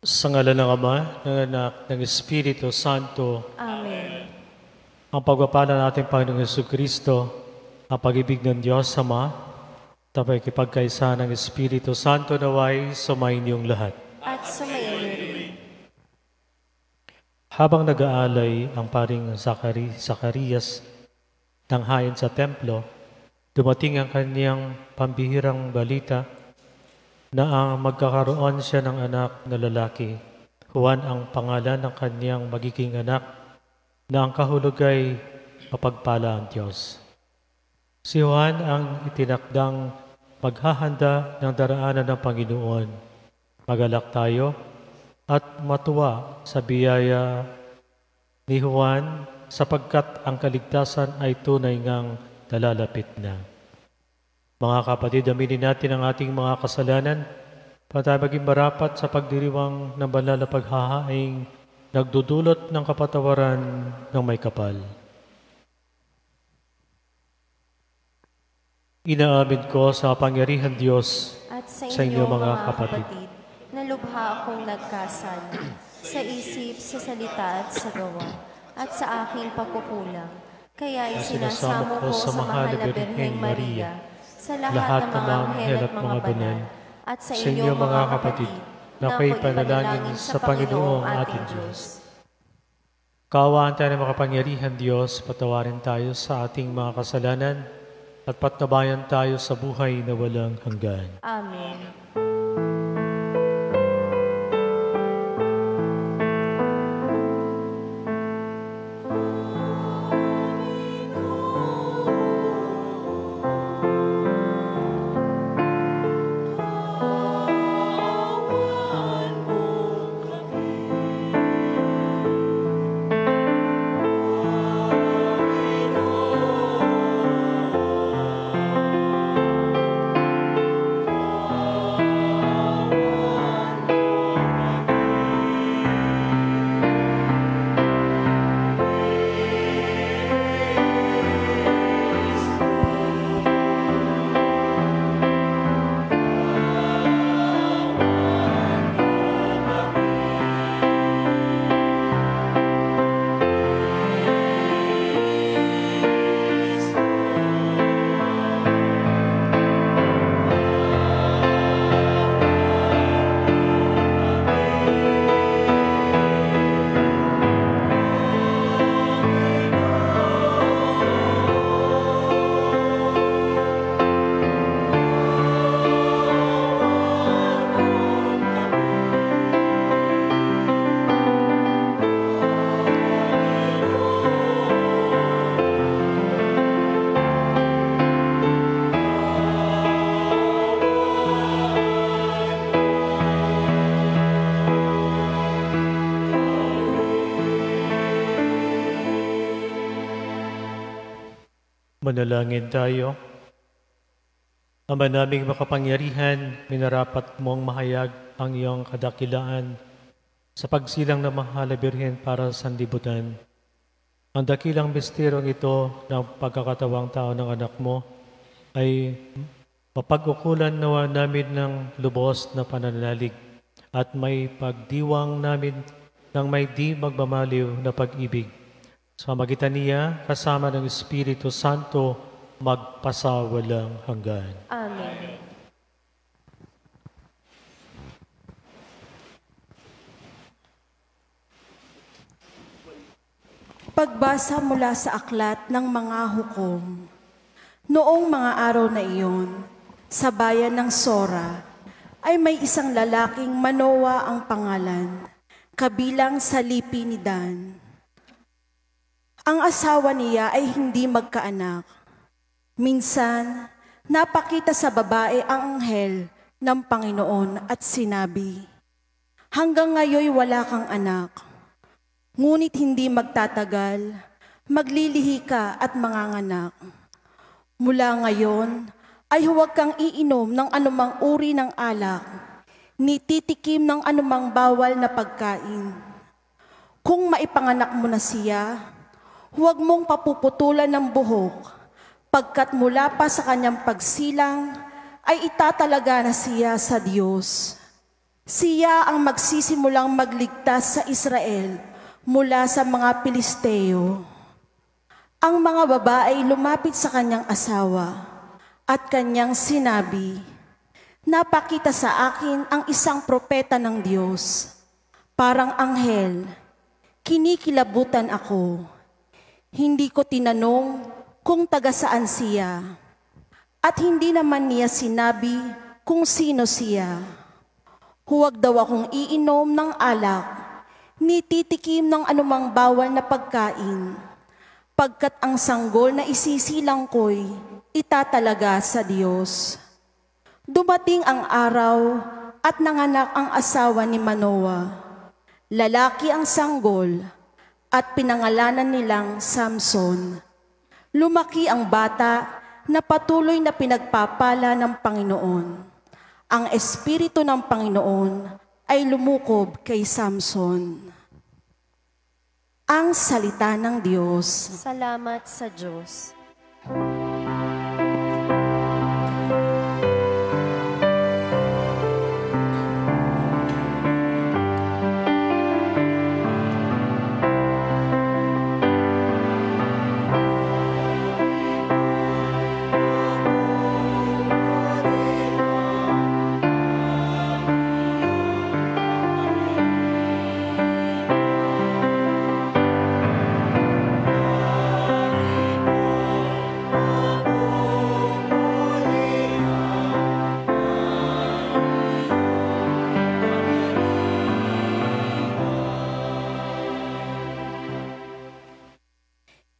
Sa ngalan ng Ama, ng Anak, ng Espiritu Santo. Amen. Ang pagpapala natin Panginoong Jesucristo, ang pag-ibig ng Diyos Ama, tapos ikipagkaisa ng Espiritu Santo naway sumayin niyong lahat. At sumayin rin. Habang nag-aalay ang paring Zacarias ng hayin sa templo, dumating ang kaniyang pambihirang balita na ang magkakaroon siya ng anak na lalaki. Juan ang pangalan ng kaniyang magiging anak na ang kahulog ay mapagpala ang Diyos. Si Juan ang itinakdang maghahanda ng daraanan ng Panginoon. Magalak tayo at matuwa sa biyaya ni Juan sapagkat ang kaligtasan ay tunay ngang nalalapit na. Mga kapatid, aminin natin ang ating mga kasalanan para tayo maging marapat sa pagdiriwang ng banal na paghahaing nagdudulot ng kapatawaran ng may kapal. Inaamin ko sa kapangyarihan Diyos At sa inyo mga kapatid, na lubha akong nagkasala sa isip, sa salita at sa gawa, at sa aking pagkukulang. Kaya isinasamo ko sa mahal na Birheng Maria, sa lahat ng mga anghel at mga banal, at sa inyo mga kapatid, na ako'y panalangin sa Panginoong ating Diyos. Kaawaan tayo ng makapangyarihan Diyos, patawarin tayo sa ating mga kasalanan, at patnabayan tayo sa buhay na walang hanggan. Amen. Manalangin tayo. Ama naming makapangyarihan, minarapat mong mahayag ang iyong kadakilaan sa pagsilang ng mahal na Birhen para sa sanlibutan. Ang dakilang misterong ito ng pagkakatawang tao ng anak mo ay mapag-ukulan nawa namin ng lubos na pananalig at may pagdiwang namin ng may di magmamaliw na pag-ibig. Sa magitan niya, kasama ng Espiritu Santo, magpasawalang hanggan. Amen. Pagbasa mula sa aklat ng mga hukom. Noong mga araw na iyon, sa bayan ng Sora, ay may isang lalaking Manoa ang pangalan, kabilang sa lipi ni Dan. Ang asawa niya ay hindi magkaanak. Minsan, napakita sa babae ang anghel ng Panginoon at sinabi, "Hanggang ngayon wala kang anak. Ngunit hindi magtatagal, maglilihi ka at manganganak. Mula ngayon ay huwag kang iinom ng anumang uri ng alak, ni titikim ng anumang bawal na pagkain. Kung maipanganak mo na siya, huwag mong papuputulan ng buhok, pagkat mula pa sa kanyang pagsilang ay itatalaga na siya sa Diyos. Siya ang magsisimulang magligtas sa Israel mula sa mga Pilisteo. Ang mga babae lumapit sa kanyang asawa at kanyang sinabi, "Napakita sa akin ang isang propeta ng Diyos. Parang anghel, kinikilabutan ako. Hindi ko tinanong kung taga saan siya. At hindi naman niya sinabi kung sino siya. Huwag daw akong iinom ng alak, ni titikim ng anumang bawal na pagkain, pagkat ang sanggol na isisilang ko'y itatalaga sa Diyos." Dumating ang araw at nanganak ang asawa ni Manoah. Lalaki ang sanggol at pinangalanan nilang Samson. Lumaki ang bata na patuloy na pinagpapala ng Panginoon. Ang Espiritu ng Panginoon ay lumukob kay Samson. Ang salita ng Diyos. Salamat sa Diyos.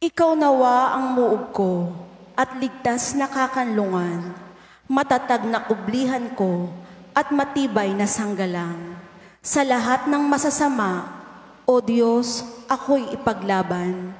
Ikaw nawa ang muog ko at ligtas na kakanlungan, matatag na kublihan ko at matibay na sanggalang. Sa lahat ng masasama, O Diyos, ako'y ipaglaban.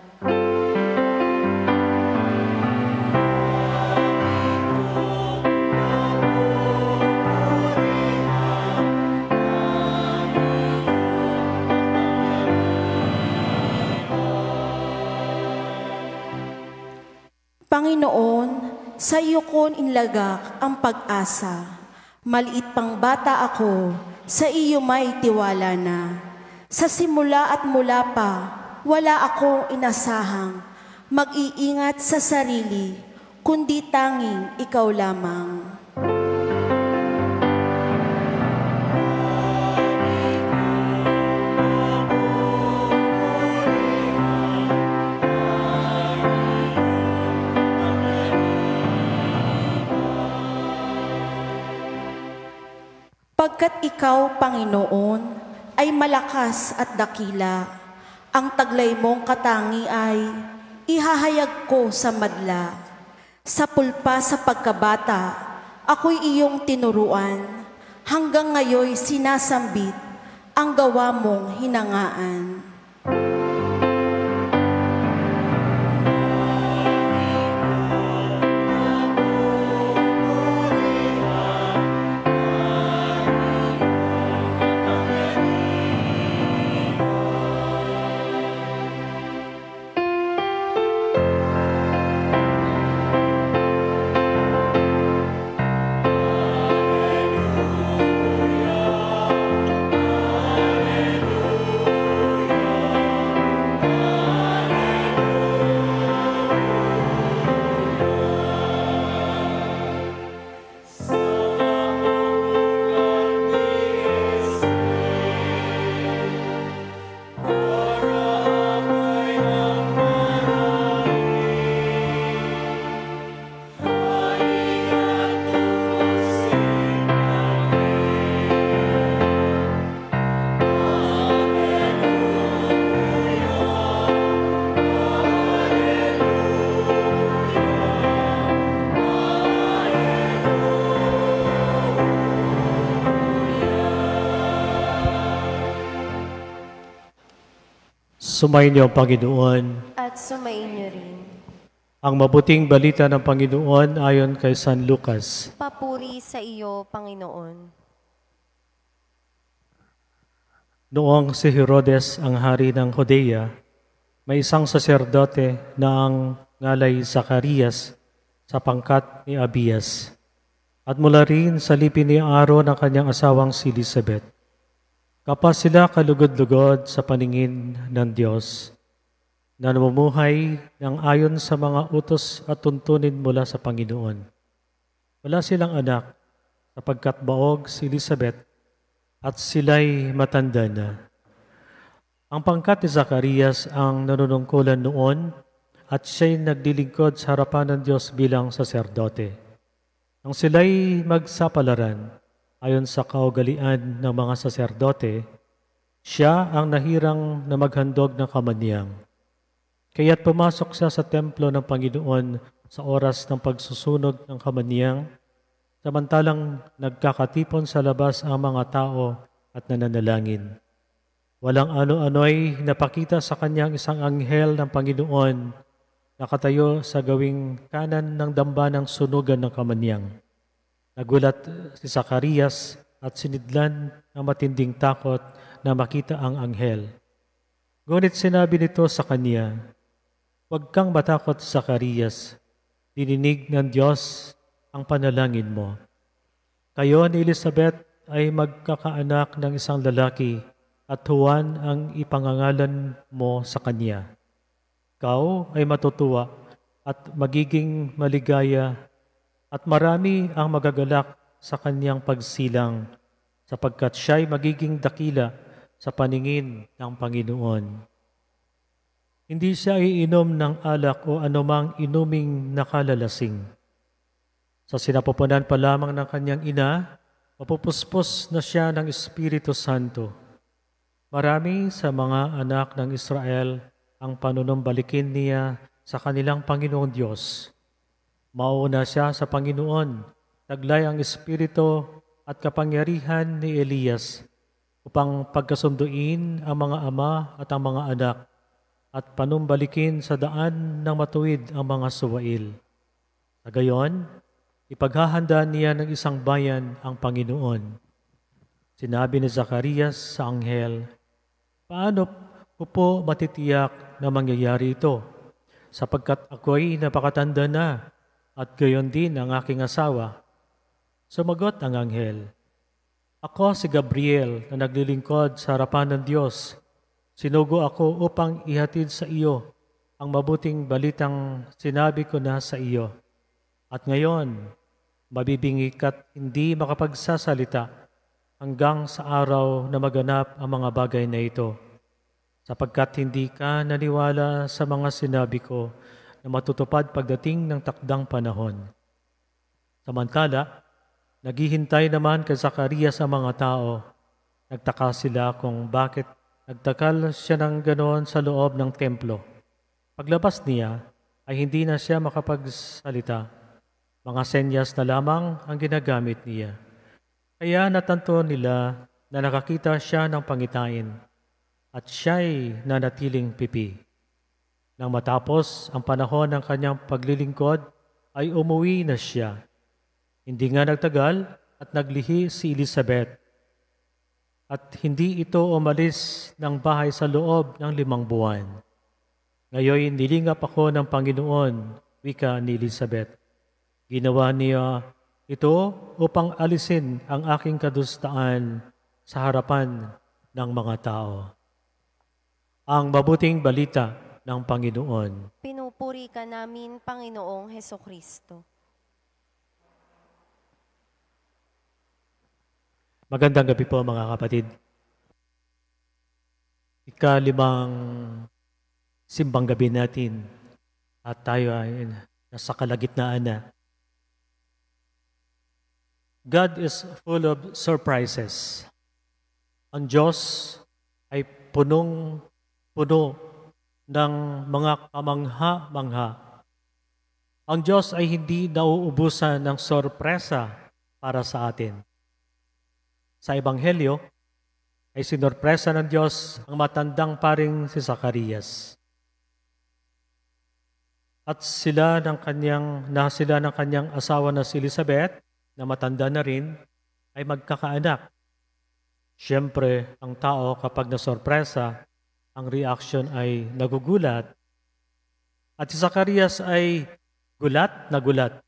Panginoon, sa iyo ko inlagak ang pag-asa. Maliit pang bata ako, sa iyo may tiwala na. Sa simula at mula pa, wala akong inasahang mag-iingat sa sarili, kundi tanging ikaw lamang. Pagkat ikaw, Panginoon, ay malakas at dakila, ang taglay mong katangi ay ihahayag ko sa madla. Sa pulpa sa pagkabata, ako'y iyong tinuruan, hanggang ngayoy sinasambit ang gawa mong hinangaan. Sumayin niyo ang Panginoon. At sumayin niyo rin. Ang mabuting balita ng Panginoon ayon kay San Lucas. Papuri sa iyo, Panginoon. Noong si Herodes ang hari ng Judea, may isang saserdote na ang ngalay Zacarias sa pangkat ni Abias. At mula rin sa lipin ni Aaron ang kanyang asawang si Elizabeth. Kapag sila kalugod-lugod sa paningin ng Diyos, na namumuhay ng ayon sa mga utos at tuntunin mula sa Panginoon. Wala silang anak, sapagkat baog si Elizabeth at sila'y matanda na. Ang pangkat ni Zacarias ang nanunungkulan noon at siya'y naglilingkod sa harapan ng Diyos bilang saserdote. Nang sila'y magsapalaran, ayon sa kaugalian ng mga saserdote, siya ang nahirang na maghandog ng kamanyang. Kaya't pumasok siya sa templo ng Panginoon sa oras ng pagsusunog ng kamanyang, samantalang nagkakatipon sa labas ang mga tao at nananalangin. Walang ano-ano'y napakita sa kanyang isang anghel ng Panginoon nakatayo sa gawing kanan ng damba ng sunugan ng kamanyang. Nagulat si Zacarias at sinidlan ng matinding takot na makita ang anghel. Ngunit sinabi nito sa kanya, "Huwag kang matakot, Zacarias. Dininig ng Diyos ang panalangin mo. Kayo ni Elizabeth ay magkakaanak ng isang lalaki at Juan ang ipangangalan mo sa kanya. Ikaw ay matutuwa at magiging maligaya at marami ang magagalak sa kanyang pagsilang sapagkat siya'y magiging dakila sa paningin ng Panginoon. Hindi siya iinom ng alak o anumang inuming nakalalasing. Sa sinapupunan pa lamang ng kanyang ina, mapupuspos na siya ng Espiritu Santo. Marami sa mga anak ng Israel ang panunumbalikin niya sa kanilang Panginoong Diyos. Mauna siya sa Panginoon, taglay ang Espiritu at kapangyarihan ni Elias upang pagkasunduin ang mga ama at ang mga anak at panumbalikin sa daan ng matuwid ang mga suwail. Sa gayon, ipaghahanda niya ng isang bayan ang Panginoon. Sinabi ni Zacarias sa anghel, "Paano ko po matitiyak na mangyayari ito? Sapagkat ako'y napakatanda na at gayon din ang aking asawa." Sumagot ang anghel, "Ako si Gabriel na naglilingkod sa harapan ng Diyos. Sinugo ako upang ihatid sa iyo ang mabuting balitang sinabi ko na sa iyo. At ngayon, mabibingi ka't hindi makapagsasalita hanggang sa araw na maganap ang mga bagay na ito, sapagkat hindi ka naniwala sa mga sinabi ko na matutupad pagdating ng takdang panahon." Samantala, naghihintay naman kay Zacarias ang mga tao. Nagtaka sila kung bakit nagtakal siya ng ganoon sa loob ng templo. Paglabas niya ay hindi na siya makapagsalita. Mga senyas na lamang ang ginagamit niya. Kaya natanto nila na nakakita siya ng pangitain at siya'y nanatiling pipi. Nang matapos ang panahon ng kanyang paglilingkod, ay umuwi na siya. Hindi nga nagtagal at naglihi si Elizabeth. At hindi ito umalis ng bahay sa loob ng 5 buwan. Ngayon nilingap ako ng Panginoon, wika ni Elizabeth. Ginawa niya ito upang alisin ang aking kadustaan sa harapan ng mga tao. Ang mabuting balita ng Panginoon. Pinupuri ka namin, Panginoong Hesukristo. Magandang gabi po mga kapatid. Ika-5 simbang gabi natin at tayo ay nasa kalagitnaan na. God is full of surprises. Ang Diyos ay punong-puno ng mga kamangha-mangha. Ang Diyos ay hindi nauubusan ng sorpresa para sa atin. Sa Ebanghelyo, ay sinorpresa ng Diyos ang matandang paring si Zacarias. At sila ng kanyang asawa na si Elizabeth, na matanda na rin, ay magkakaanak. Siyempre, ang tao kapag nasorpresa, ang reaction ay nagugulat. At si Zacarias ay gulat na gulat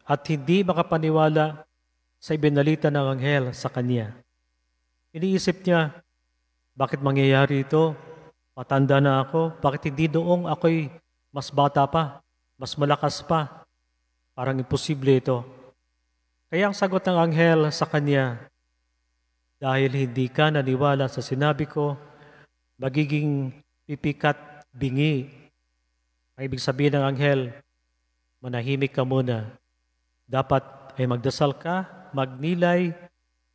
at hindi makapaniwala sa ibinalita ng anghel sa kanya. Iniisip niya, bakit mangyayari ito? Matanda na ako. Bakit hindi noong ako'y mas bata pa, mas malakas pa? Parang imposible ito. Kaya ang sagot ng anghel sa kanya, dahil hindi ka naniwala sa sinabi ko, magiging pipikat bingi. Ang ibig sabihin ng anghel, manahimik ka muna. Dapat ay magdasal ka, magnilay,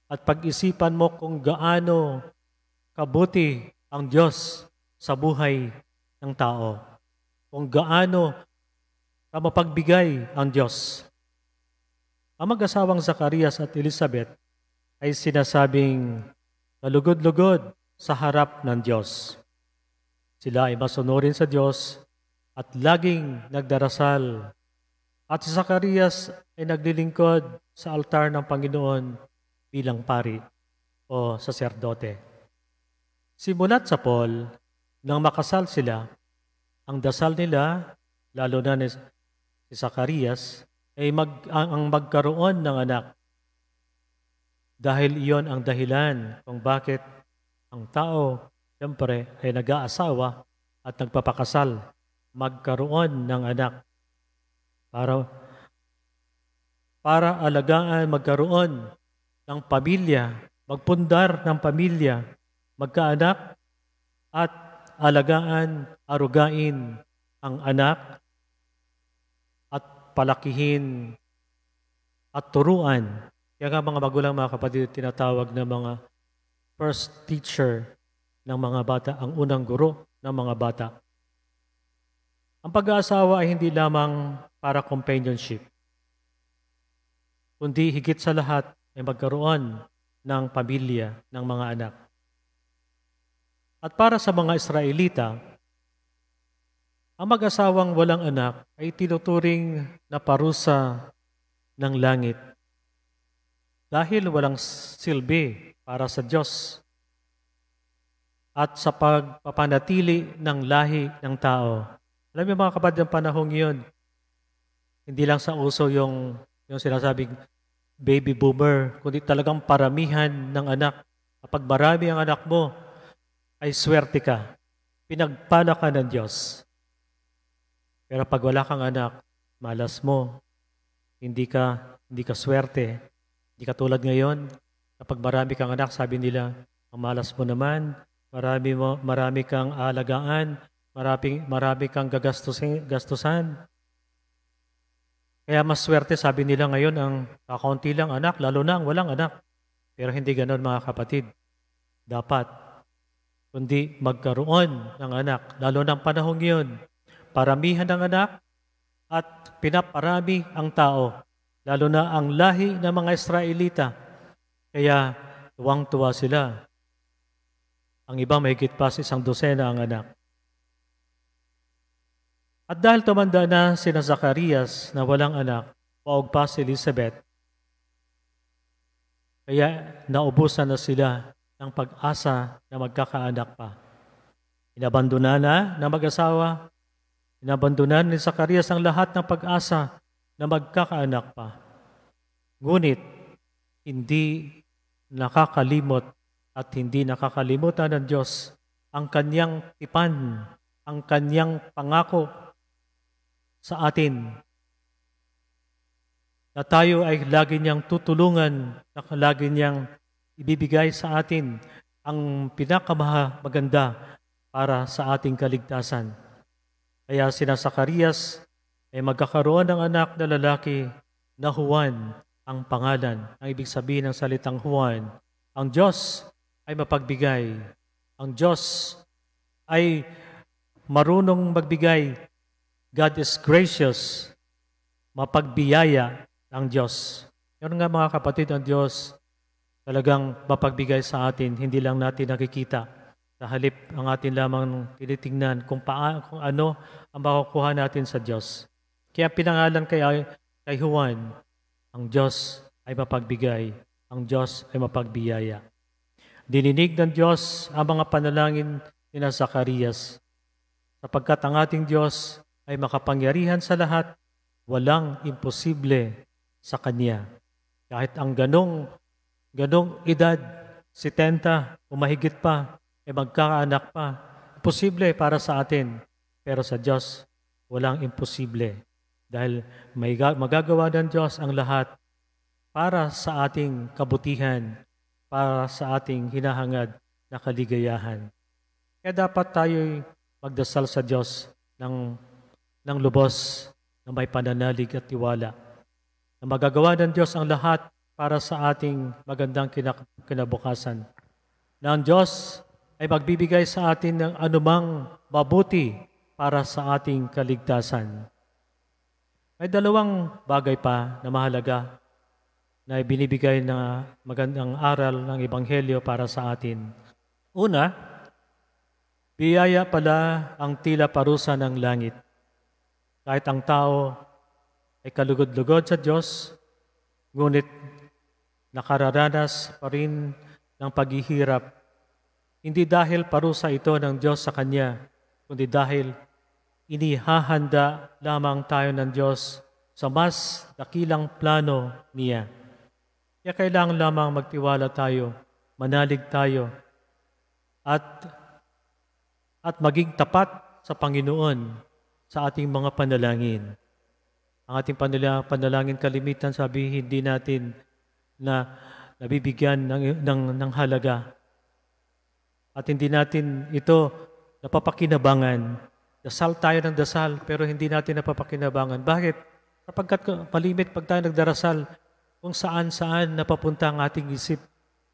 at pag-isipan mo kung gaano kabuti ang Diyos sa buhay ng tao. Kung gaano ka mapagbigay ang Diyos. Ang mag-asawang Zacarias at Elizabeth ay sinasabing kalugod-lugod sa harap ng Diyos. Sila ay masunurin sa Diyos at laging nagdarasal. At si Zacarias ay naglilingkod sa altar ng Panginoon bilang pari o saserdote. Simulat sa Paul, nang makasal sila, ang dasal nila, lalo na si Zacarias, ay ang magkaroon ng anak. Dahil iyon ang dahilan kung bakit ang tao, siyempre, ay nag-aasawa at nagpapakasal, magkaroon ng anak. Para alagaan, magkaroon ng pamilya, magpundar ng pamilya, magkaanak, at alagaan, arugain ang anak, at palakihin, at turuan. Kaya nga mga magulang, mga kapatid, tinatawag na mga first teacher ng mga bata, ang unang guro ng mga bata. Ang pag-aasawa ay hindi lamang para companionship, kundi higit sa lahat ay magkaroon ng pamilya ng mga anak. At para sa mga Israelita, ang mag-asawang walang anak ay tinuturing na parusa ng langit dahil walang silbi para sa Diyos at sa pagpapanatili ng lahi ng tao. Alam niyo mga kapatid, ng panahong yun, hindi lang sa uso yung sinasabing baby boomer, kundi talagang paramihan ng anak. Kapag marami ang anak mo, ay swerte ka. Pinagpala ka ng Diyos. Pero pag wala kang anak, malas mo. Hindi ka swerte. Hindi ka tulad ngayon. Kapag marami kang anak, sabi nila, ang malas mo naman, marami kang alagaan, marami kang gastusan. Kaya mas swerte, sabi nila ngayon, ang kakaunti lang anak, lalo na ang walang anak. Pero hindi ganon mga kapatid. Dapat, kundi magkaroon ng anak, lalo ng panahong yun. Paramihan ng anak at pinaparami ang tao, lalo na ang lahi ng mga Israelita. Kaya tuwang-tuwa sila. Ang iba may higit pa 100 ang anak. At dahil tumanda na sina Zacarias na walang anak, paog pa si Elizabeth, kaya naubusan na sila ng pag-asa na magkakaanak pa. Inabandonan na ng mag-asawa, inabandonan ni Zacarias ang lahat ng pag-asa na magkakaanak pa. Ngunit, hindi nakakalimot at hindi nakakalimutan ng Diyos ang kanyang tipan, ang kanyang pangako sa atin na tayo ay lagi niyang tutulungan, na lagi niyang ibibigay sa atin ang pinakamaganda para sa ating kaligtasan. Kaya sina Zacarias ay magkakaroon ng anak na lalaki na Juan ang pangalan. Ang ibig sabihin ng salitang Juan, ang Diyos ay mapagbigay. Ang Diyos ay marunong magbigay. God is gracious. Mapagbiyaya ang Diyos. Yun nga mga kapatid, ang Diyos talagang mapagbigay sa atin, hindi lang natin nakikita. Sa halip, ang atin lamang tinitingnan kung ano ang makukuha natin sa Diyos. Kaya pinangalan kay Juan, ang Diyos ay mapagbigay, ang Diyos ay mapagbiyaya. Dininig ng Diyos ang mga panalangin ni Zacarias, sapagkat ang ating Diyos ay makapangyarihan sa lahat, walang imposible sa Kanya. Kahit ang ganong edad, 70 o mahigit pa, magkakaanak pa. Imposible para sa atin. Pero sa Diyos, walang imposible. Dahil magagawa ng Diyos ang lahat para sa ating kabutihan, para sa ating hinahangad na kaligayahan. Kaya dapat tayo'y magdasal sa Diyos ng lubos na may pananalig at tiwala. Na magagawa ng Diyos ang lahat para sa ating magandang kinabukasan. Na ang Diyos ay magbibigay sa atin ng anumang mabuti para sa ating kaligtasan. May dalawang bagay pa na mahalaga na binibigay na magandang aral ng Ebanghelyo para sa atin. Una, biyaya pala ang tila parusa ng langit. Kahit ang tao ay kalugod-lugod sa Diyos, ngunit nakararanas pa rin ng paghihirap. Hindi dahil parusa ito ng Diyos sa Kanya, kundi dahil inihahanda lamang tayo ng Diyos sa mas dakilang plano niya. Kaya kailangan lamang magtiwala tayo, manalig tayo, at maging tapat sa Panginoon sa ating mga panalangin. Ang ating panalangin kalimitan, sabi, hindi natin na nabibigyan ng halaga. At hindi natin ito napapakinabangan. Dasal tayo ng dasal, pero hindi natin napapakinabangan. Bakit? Sapagkat malimit pag tayo nagdarasal, kung saan-saan napapunta ang ating isip,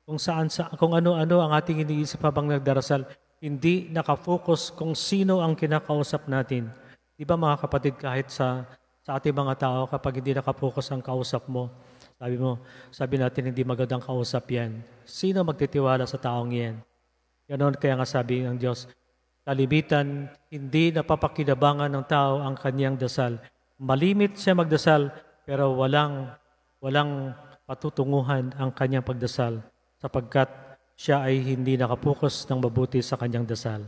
kung ano-ano ang ating iniisip habang nagdarasal, hindi nakafocus kung sino ang kinakausap natin. Di ba mga kapatid, kahit sa ating mga tao, kapag hindi nakafocus ang kausap mo, sabi natin hindi magandang kausap yan. Sino magtitiwala sa taong yan? Ganon kaya nga sabi ng Diyos, kalimitan, hindi napapakinabangan ng tao ang kanyang dasal. Malimit siya magdasal, pero walang patutunguhan ang kanyang pagdasal sapagkat siya ay hindi nakapokus ng mabuti sa kanyang dasal.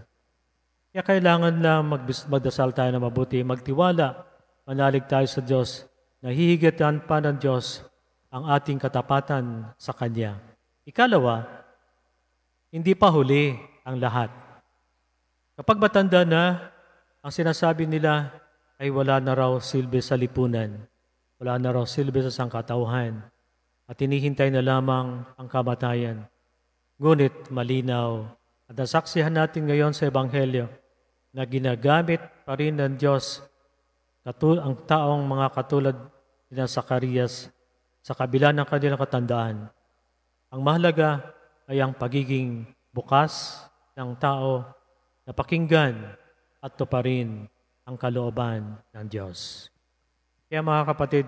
Kaya kailangan na magdasal tayo na mabuti, magtiwala, manalig tayo sa Diyos, nahihigitan pa ng Diyos ang ating katapatan sa Kanya. Ikalawa, hindi pa huli ang lahat. Kapag matanda na, ang sinasabi nila ay wala na raw silbi sa lipunan, wala na raw silbi sa sangkatauhan, at hinihintay na lamang ang kamatayan. Ngunit malinaw at nasaksihan natin ngayon sa Ebanghelyo na ginagamit pa rin ng Diyos ang taong mga katulad ni Zacarias sa kabila ng kanilang katandaan. Ang mahalaga ay ang pagiging bukas ng tao na pakinggan at tuparin ang kalooban ng Diyos. Kaya mga kapatid,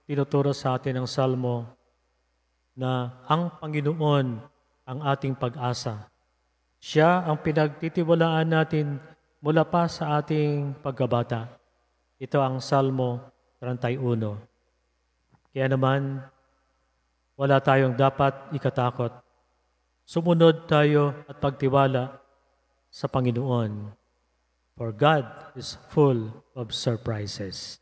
tinuturo sa atin ang Salmo na ang Panginoon ang ating pag-asa. Siya ang pinagtitiwalaan natin mula pa sa ating pagkabata. Ito ang Salmo 31. Kaya naman, wala tayong dapat ikatakot. Sumunod tayo at pagtiwala sa Panginoon. For God is full of surprises.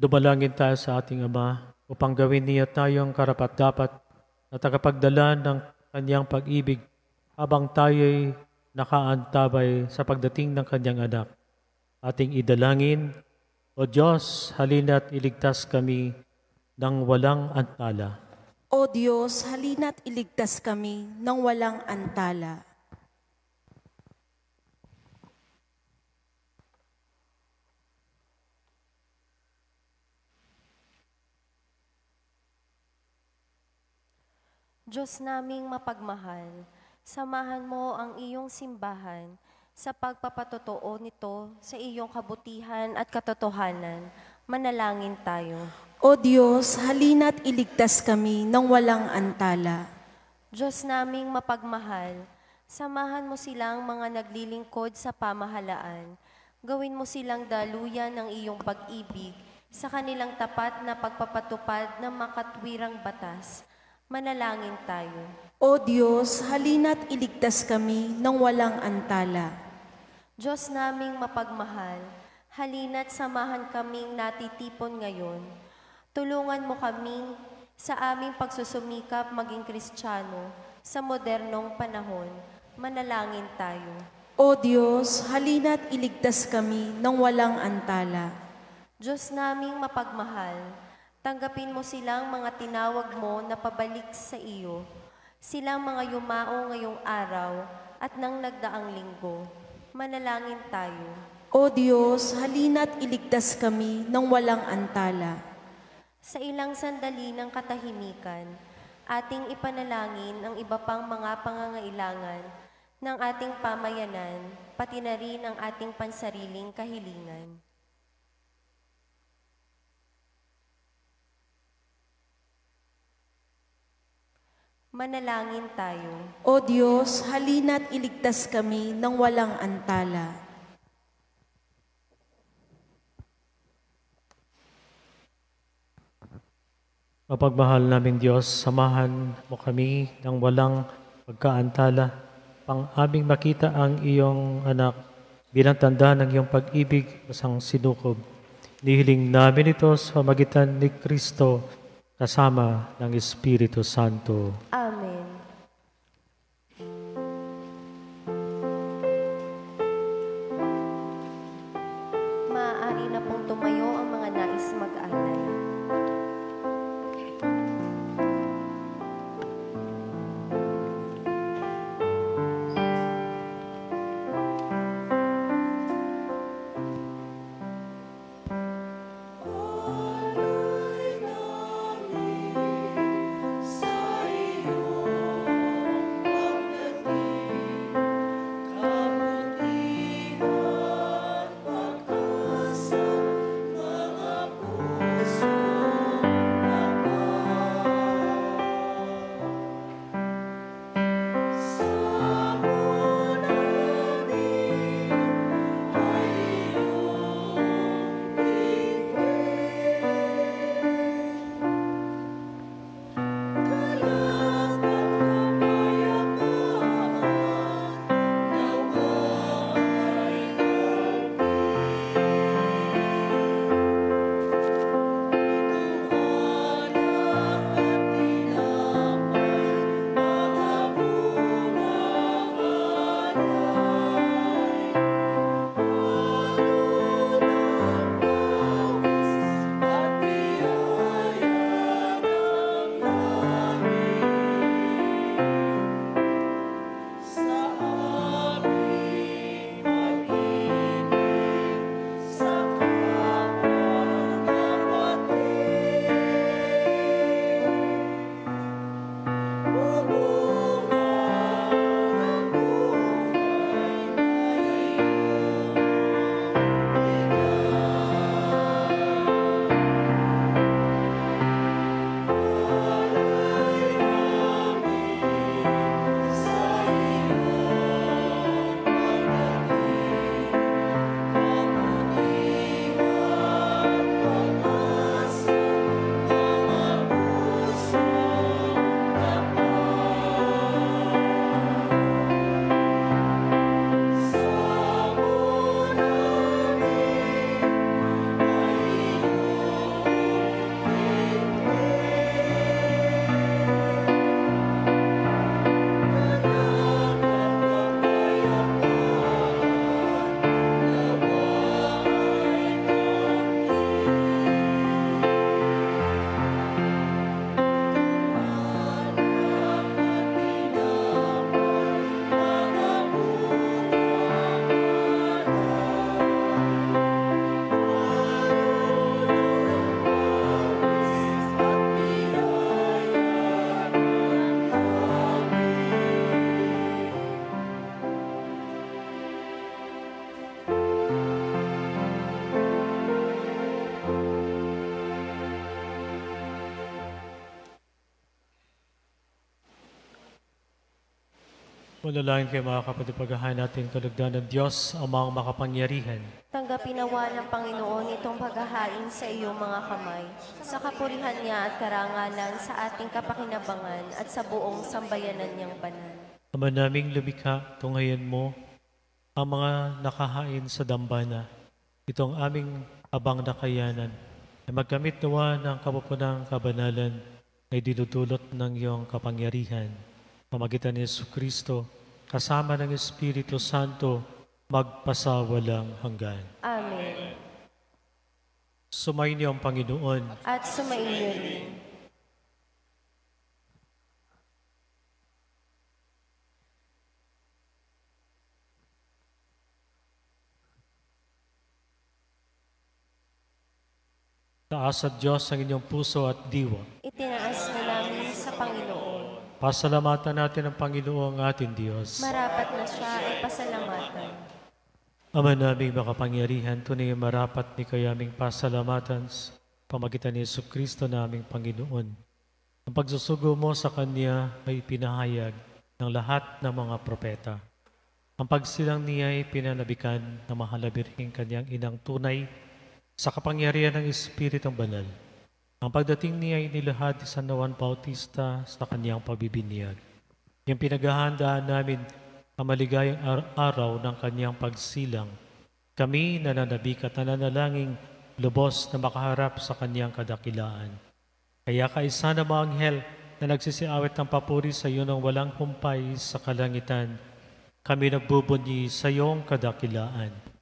Dumalangin tayo sa ating Ama upang gawin niya tayong karapat-dapat na tagapagdala ng Kanyang pag-ibig habang tayo'y nakaantabay sa pagdating ng Kanyang anak. Ating idalangin, O Diyos, halina't iligtas kami ng walang antala. O Diyos, halina't iligtas kami ng walang antala. Diyos naming mapagmahal, samahan mo ang iyong simbahan sa pagpapatotoo nito sa iyong kabutihan at katotohanan. Manalangin tayo. O Diyos, halina't iligtas kami ng walang antala. Diyos naming mapagmahal, samahan mo silang mga naglilingkod sa pamahalaan. Gawin mo silang daluyan ng iyong pag-ibig sa kanilang tapat na pagpapatupad ng makatwirang batas. Manalangin tayo. O Diyos, halina't iligtas kami ng walang antala. Diyos naming mapagmahal, halina't samahan kaming natitipon ngayon. Tulungan mo kaming sa aming pagsusumikap maging Kristiyano sa modernong panahon. Manalangin tayo. O Diyos, halina't iligtas kami ng walang antala. Diyos naming mapagmahal, tanggapin mo silang mga tinawag mo na pabalik sa iyo, silang mga yumao ngayong araw at nang nagdaang linggo. Manalangin tayo. O Diyos, halina't iligtas kami ng walang antala. Sa ilang sandali ng katahimikan, ating ipanalangin ang iba pang mga pangangailangan ng ating pamayanan, pati na rin ang ating pansariling kahilingan. Manalangin tayo. O Diyos, halina't iligtas kami ng walang antala. Mapagmahal naming Diyos, samahan mo kami ng walang pagkaantala, pang aming makita ang iyong anak bilang tanda ng iyong pag-ibig masang sinukob. Nihiling namin ito sa magitan ni Kristo kasama ng Espiritu Santo. Amen. Maaari na pong tumayo ang mga nais mag-alay. Manalangin kayo mga kapatid, paghahain natin kalugdan ng Diyos, Amang makapangyarihan. Tanggapin nawa ng Panginoon itong paghahain sa iyong mga kamay, sa kapurihan niya at karangalan sa ating kapakinabangan at sa buong sambayanan niyang banal. Ama naming lumikha, tunghayan mo ang mga nakahain sa dambana. Itong aming abang nakayanan ay magkamit nawa ng kapupunang kabanalan ay dinudulot ng iyong kapangyarihan. Pamagitan ni Jesucristo, kasama ng Espiritu Santo, magpasawalang hanggan. Amen. Sumayin niyo ang Panginoon. At sumainyo rin. Taas at Diyos ang inyong puso at diwa. Itinaas na namin sa Panginoon. Pasalamatan natin ang Panginoong ating Diyos. Marapat na siya ay pasalamatan. Ama naming makapangyarihan, tunay marapat ni kayaming pasalamatan sa pamagitan ni Jesucristo naming Panginoon. Ang pagsusugo mo sa Kanya ay pinahayag ng lahat ng mga propeta. Ang pagsilang niya ay pinanabikan ng mahalabirhing Kanyang inang tunay sa kapangyarihan ng Espiritong Banal. Ang pagdating niya ay nilahad ni San Juan Bautista sa kanyang pagbibinyag. Yung pinaghahandaan namin ang maligayang araw ng kanyang pagsilang. Kami nananabik at nananalangin lubos na makaharap sa kanyang kadakilaan. Kaya kaisa ng mga anghel na nagsisiawit ng papuri sa iyo ng walang humpay sa kalangitan, kami nagbubunyi sa iyong kadakilaan.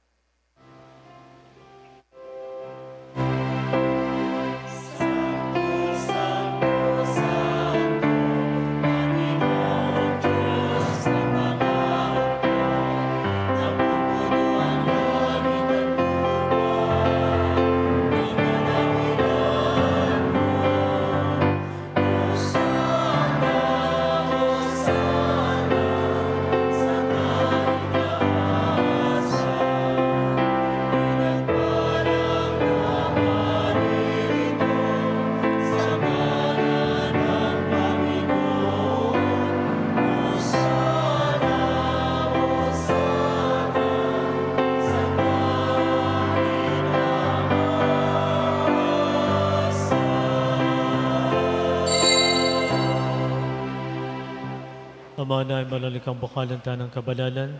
Ama na ay malalikang bukalan ng kabalalan,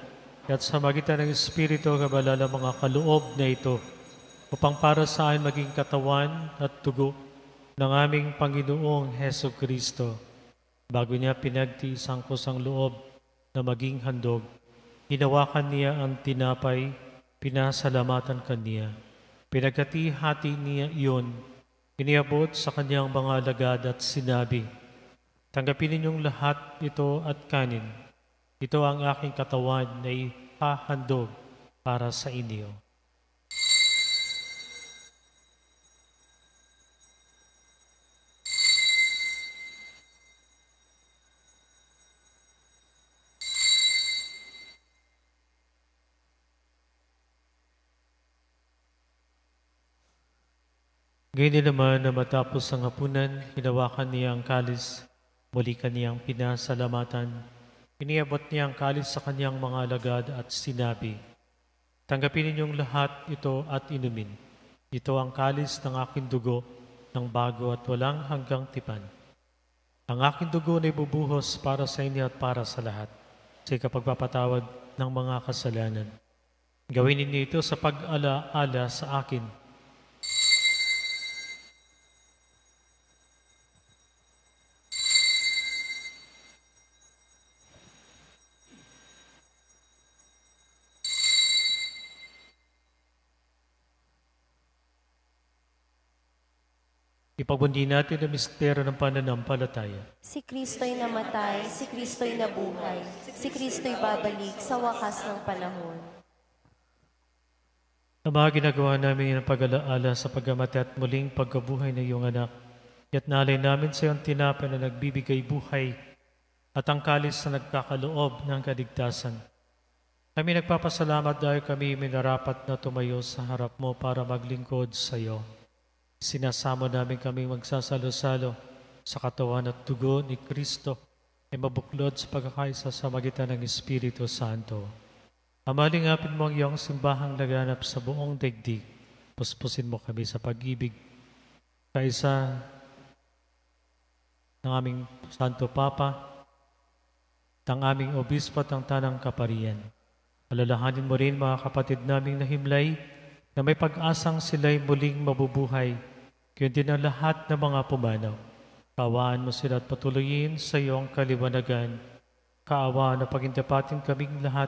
at sa magitan ng Espiritu kabalala mga kaloob na ito, upang para sa akin maging katawan at dugo ng aming Panginoong Heso Kristo. Bago niya pinagtiis ang kusang loob na maging handog, hinawakan niya ang tinapay, pinasalamatan kaniya. Pinagkati-hati niya iyon, iniabot sa kanyang mga alagad at sinabi, tanggapin ninyong lahat ito at kanin. Ito ang aking katawan na ipahandog para sa inyo. Ganyan naman na matapos ang hapunan, hinawakan niya ang kalis. Muli kaniyang pinasalamatan. Iniabot niya ang kalis sa kanyang mga alagad at sinabi, tanggapin ninyong lahat ito at inumin. Ito ang kalis ng aking dugo ng bago at walang hanggang tipan. Ang aking dugo na ibubuhos para sa inyo at para sa lahat sa ikapagpapatawad ng mga kasalanan. Gawin ninyo ito sa pag-ala-ala sa akin. Ipagbundi natin ang misteryo ng pananampalataya. Si Kristo'y namatay, si Kristo'y nabuhay, si Kristo'y babalik sa wakas ng panahon. Ang mga ginagawa namin ng pag-alaala sa pagkamatay at muling pagkabuhay ng iyong anak, at nalay namin sa iyong tinapay na nagbibigay buhay at ang kalis na nagkakaloob ng kaligtasan. Kami nagpapasalamat dahil kami minarapat na tumayo sa harap mo para maglingkod sa iyo. Sinasamo namin kami magsasalo-salo sa katawan at dugo ni Kristo ay mabuklod sa pagkakaisa sa magitan ng Espiritu Santo. Amalingapin mo ang iyong simbahang laganap sa buong daigdig. Puspusin mo kami sa pag-ibig. Kaisa ng aming Santo Papa, ng aming Obispo at ang Tanang Kaparian. Alalahanin mo rin mga kapatid naming nahimlay na may pag-asang sila'y muling mabubuhay, kundi din ang lahat ng mga pumanaw. Kaawaan mo sila at patuloyin sa iyong kaliwanagan. Kaawaan na pagindapatin kaming lahat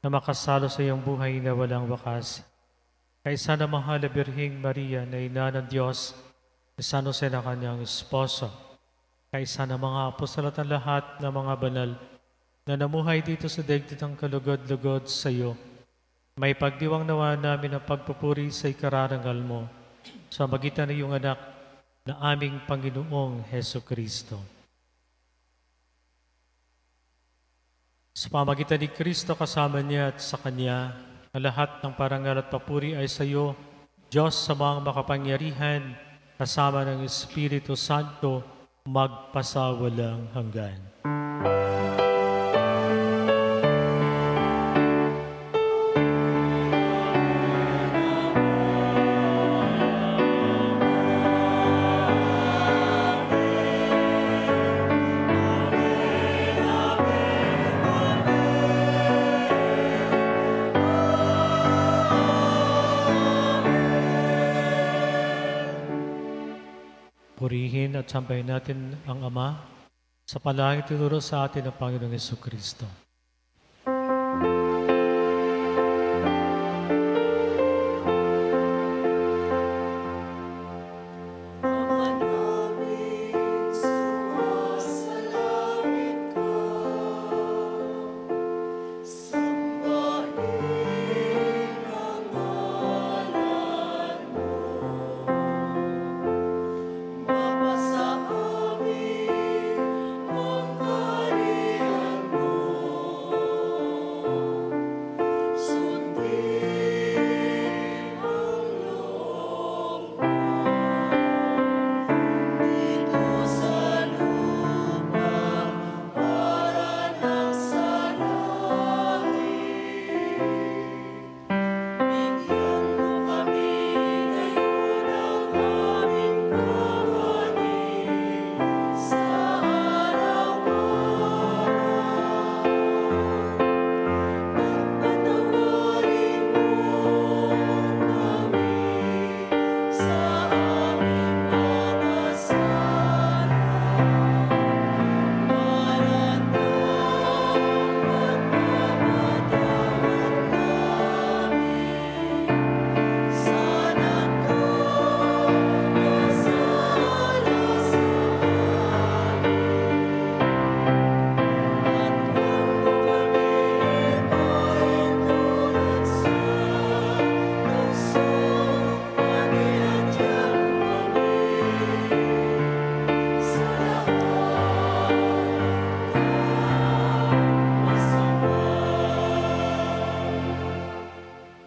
na makasalo sa iyong buhay na walang wakas. Kaisa na mahal na Birheng Maria na ina ng Diyos, ni San Jose na kanyang esposo, kaisa na mga apostol at ang lahat ng mga banal na namuhay dito sa daigdig ng kalugod-lugod sa iyo, may pagdiwang nawa namin ang pagpupuri sa ikararangal mo sa magitan ng iyong anak na aming Panginoong Heso Kristo. Sa pamagitan ni Kristo kasama niya at sa Kanya, ang lahat ng parangal at papuri ay sa iyo, Diyos sa mga makapangyarihan, kasama ng Espiritu Santo, magpasawalang hanggan. Purihin at sambahin natin ang Ama sa palaging tinuro sa atin ng Panginoong Jesucristo.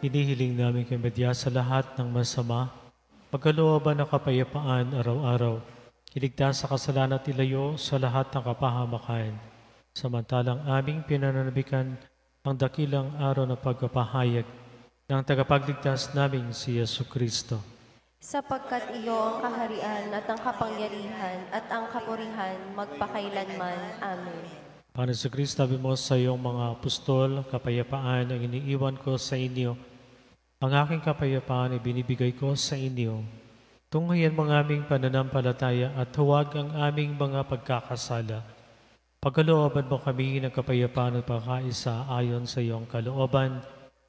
Hinihiling namin kay Medya sa lahat ng masama, pagkalooban ng kapayapaan araw-araw, iligtas sa kasalanan at ilayo sa lahat ng kapahamakan. Samantalang aming pinananabikan ang dakilang araw ng pagpapahayag ng tagapagligtas naming si Jesucristo. Sapagkat iyo ang kaharian at ang kapangyarihan at ang kapurihan magpakailanman. Amen. Panginoon Jesucristo, sabi mo sa iyong mga apostol, kapayapaan ang iniiwan ko sa inyo. Ang aking kapayapaan ay binibigay ko sa inyo. Tunghayan mga aming pananampalataya at huwag ang aming mga pagkakasala. Pagkalooban mo kami ng kapayapaan at pagkaisa ayon sa iyong kalooban,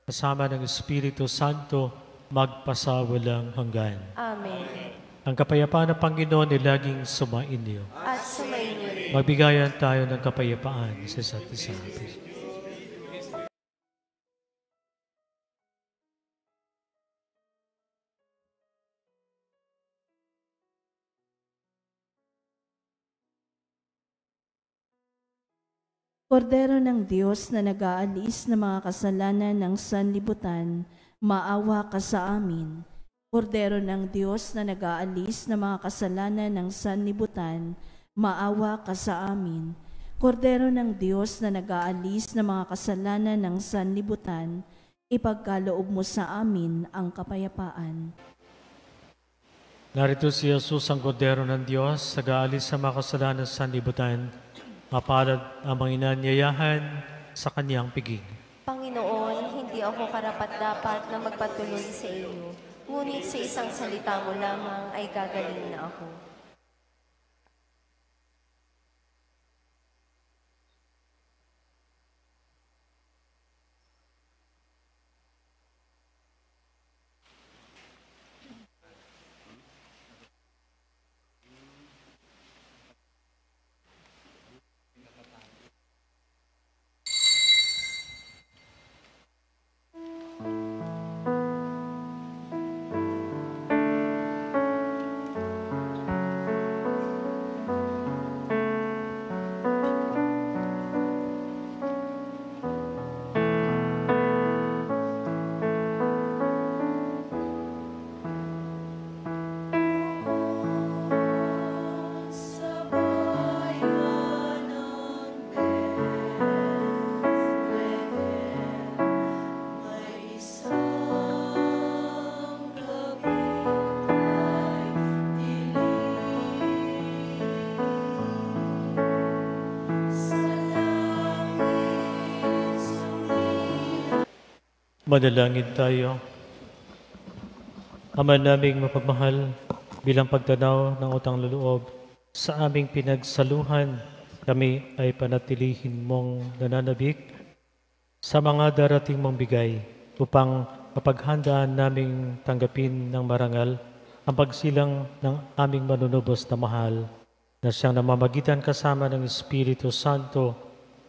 kasama ng Espiritu Santo, magpasawalang hanggan. Amen. Ang kapayapaan ng Panginoon ay laging sumainyo. At sumainyo rin. Magbigayan tayo ng kapayapaan sa isa't isa. Kordero ng Diyos na nag-aalis ng mga kasalanan ng sanlibutan, maawa ka sa amin. Kordero ng Diyos na nag-aalis ng mga kasalanan ng sanlibutan, maawa ka sa amin. Kordero ng Diyos na nag-aalis ng mga kasalanan ng sanlibutan, ipagkaloob mo sa amin ang kapayapaan. Narito si Jesus ang kordero ng Diyos, nag-aalis sa mga kasalanan ng sanlibutan. Mapalad ang mga inanyayahan sa kanyang piging. Panginoon, hindi ako karapat-dapat na magpatuloy sa iyo, ngunit sa isang salita mo lamang ay gagaling na ako. Manalangin tayo. Ama naming mapagmahal, bilang pagtanaw ng utang loob sa aming pinagsaluhan, kami ay panatilihin mong nananabik sa mga darating mong bigay upang mapaghandaan naming tanggapin ng marangal ang pagsilang ng aming manunubos na mahal na siyang namamagitan kasama ng Espiritu Santo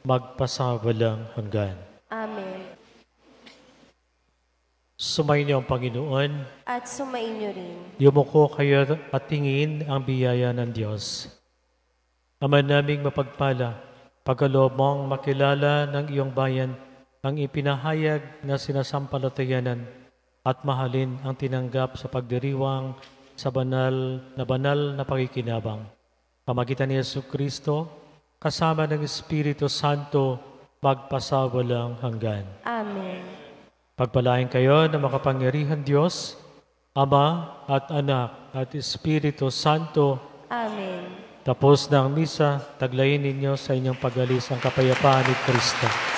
magpasawalang hanggan. Amen. Sumainyo ang Panginoon. At sumainyo rin. Yumuko kayo at tingin ang biyaya ng Diyos. Ama naming mapagpala, pagkaloob mong makilala ng iyong bayan ang ipinahayag na sinasampalatayanan at mahalin ang tinanggap sa pagdiriwang sa banal na pakikinabang. Pamagitan ni Jesucristo, kasama ng Espiritu Santo, magpasawalang hanggan. Amen. Pagpalain kayo ng makapangyarihan Diyos, Ama at Anak at Espiritu Santo. Amen. Tapos na ang misa, taglayin ninyo sa inyong pag-alis ang kapayapaan ni Kristo.